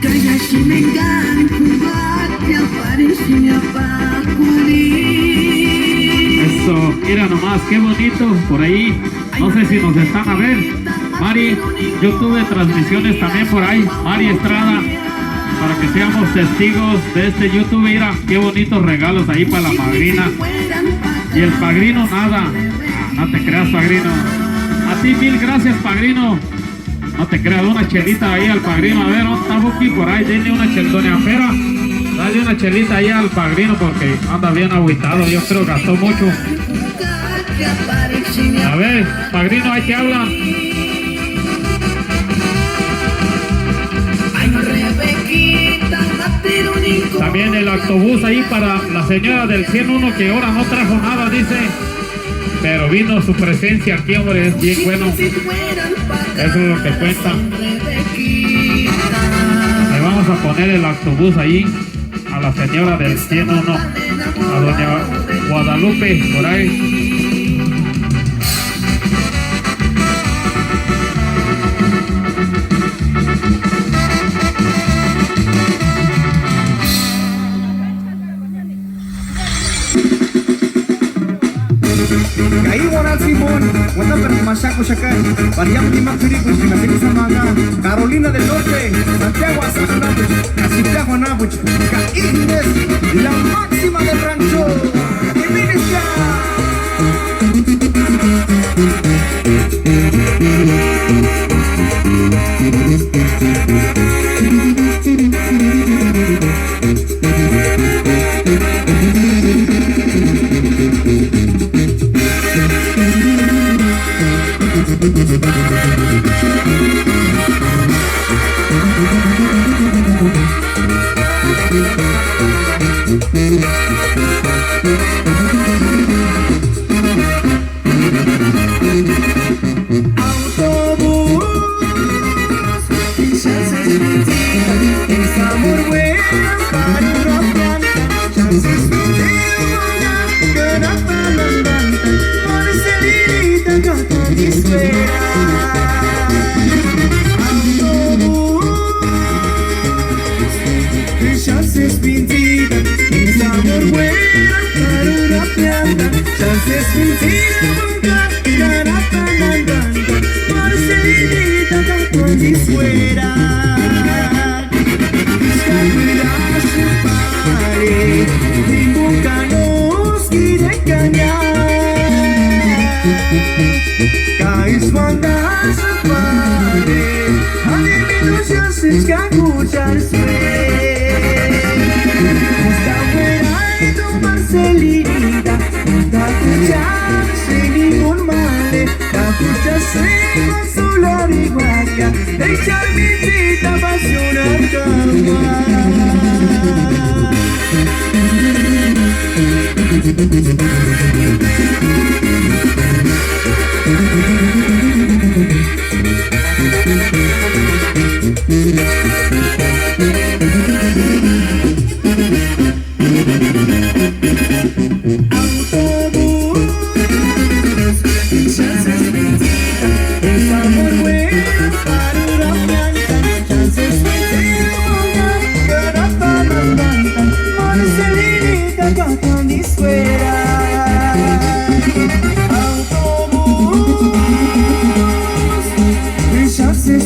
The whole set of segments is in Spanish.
Kaya siningan kumbakya parisinya pakuli. Eso, mira nomás, qué bonito por ahí. No sé si nos están a ver. Mari, yo tuve transmisiones también por ahí. Mari Estrada, para que seamos testigos de este YouTube. Mira, qué bonitos regalos ahí para la madrina. Y el padrino nada. No te creas, padrino. A ti mil gracias, padrino. No te creas, una chelita ahí al padrino. A ver, ¿dónde está Buki? Por ahí, denle una chelita. Doña Fera, dale una chelita ahí al padrino porque anda bien agüitado. Yo creo que gastó mucho. A ver, padrino, ahí te hablan. También el autobús ahí para la señora del 101 que ahora no trajo nada, dice. Pero vino su presencia aquí, hombre, es bien bueno. Eso es lo que cuenta. Le vamos a poner el autobús ahí a la señora del 101, a doña Guadalupe, por ahí. Kai Moral Simón, Wata Permasako Shakai, Variam Timakuriku, Sinapini Samaga, Carolina del Norte, Santiago Asanabuch, Santiago Anabuch, Caínez, la máxima del rancho, ¡Eminencia!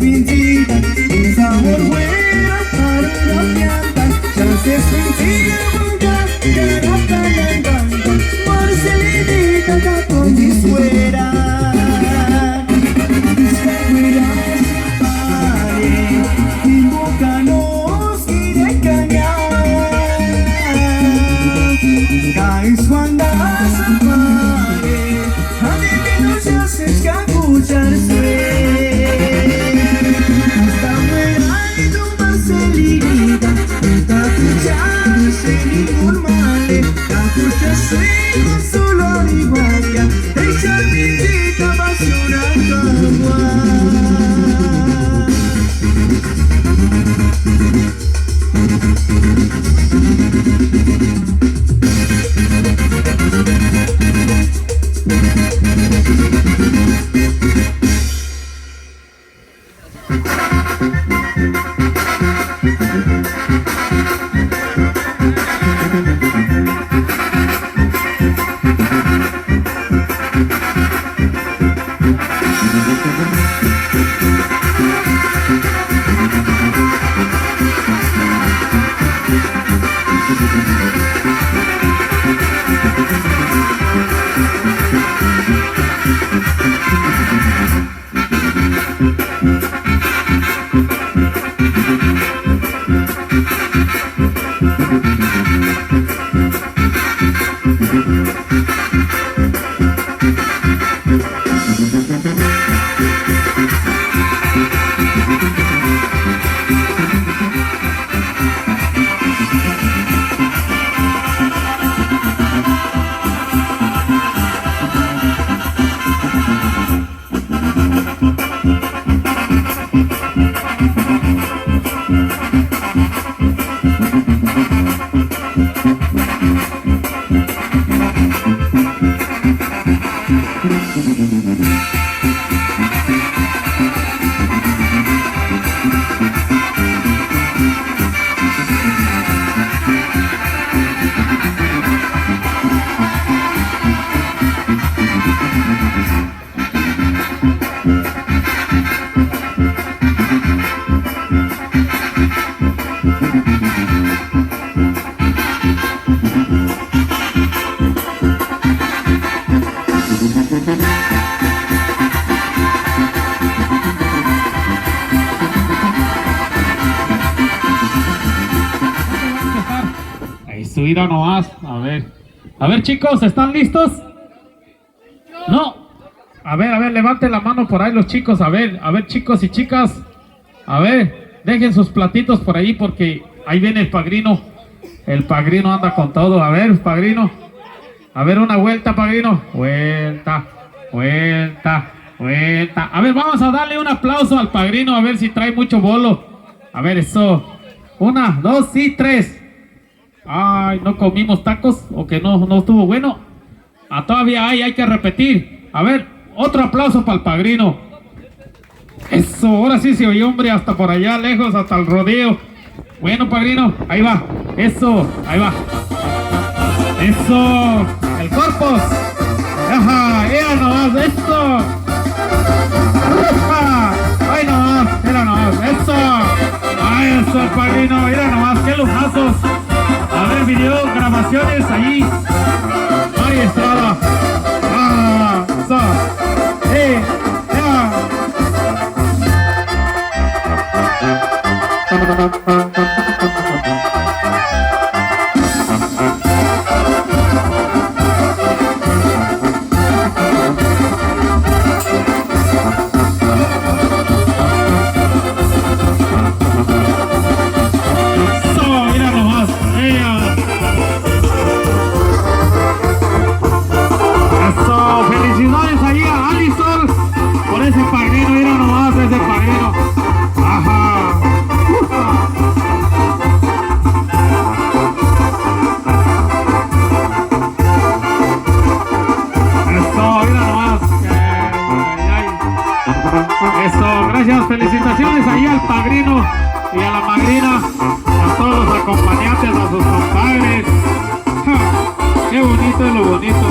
Pintitas, esa Mira nomás, a ver chicos, ¿están listos? No, a ver, levanten la mano por ahí los chicos, a ver chicos y chicas, a ver, dejen sus platitos por ahí porque ahí viene el padrino anda con todo, a ver padrino, a ver una vuelta padrino, vuelta, a ver vamos a darle un aplauso al padrino a ver si trae mucho bolo, a ver eso, 1, 2 y 3. Ay, no comimos tacos o que no estuvo bueno. Todavía hay que repetir. A ver, otro aplauso para el padrino. Eso, ahora sí se oye, hombre, hasta por allá lejos, hasta el rodeo. Bueno, padrino, ahí va. Eso, ahí va. Eso, el corpus. Ajá, era nomás, eso. Ajá, ahí nomás, era nomás, eso. Ay, eso, padrino, era nomás, qué lujazos. A ver, video, grabaciones ahí. Mari Estrada. Eso. Ya. Gracias, felicitaciones ahí al padrino y a la madrina, a todos los acompañantes, a sus compadres. ¡Ja! ¡Qué bonito es lo bonito!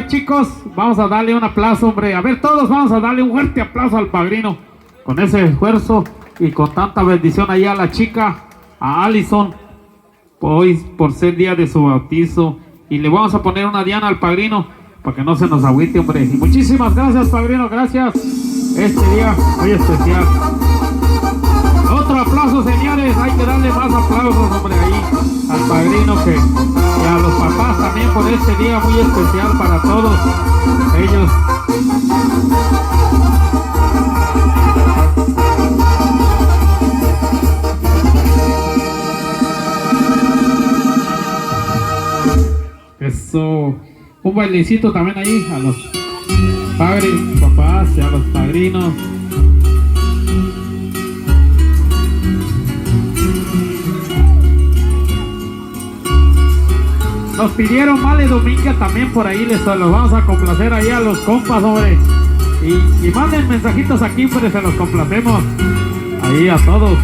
ver, chicos, vamos a darle un aplauso, hombre. A ver, todos vamos a darle un fuerte aplauso al padrino. Con ese esfuerzo y con tanta bendición ahí a la chica, a Allison, hoy por ser día de su bautizo. Y le vamos a poner una diana al padrino para que no se nos agüite, hombre. Y muchísimas gracias, padrino, gracias. Este día muy especial. Otro aplauso, señores. Hay que darle más aplausos, hombre, ahí al padrino y a los papás también por este día muy especial para todos ellos. Eso, un bailecito también ahí a los padres, papás y a los padrinos. Nos pidieron Male Dominga también por ahí, les los vamos a complacer ahí a los compas, hombre. Y manden mensajitos aquí, pues se los complacemos ahí a todos.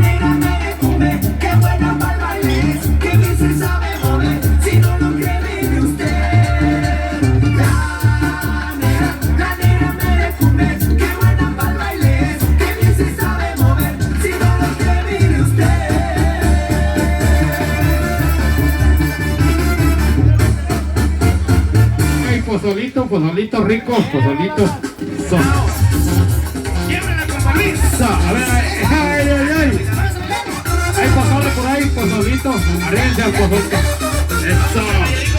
nena me come, qué buena pa'l baile es, que bien se sabe mover, si no lo cree mire usted. La nena me come, qué buena pa'l baile es, que bien se sabe mover, si no lo cree mire usted. Ay, pozolito rico, pozolito. Llévenla con Marisa. A ver, ay. Hay pozole por ahí, pozolito. Arríense al pozolito. Eso.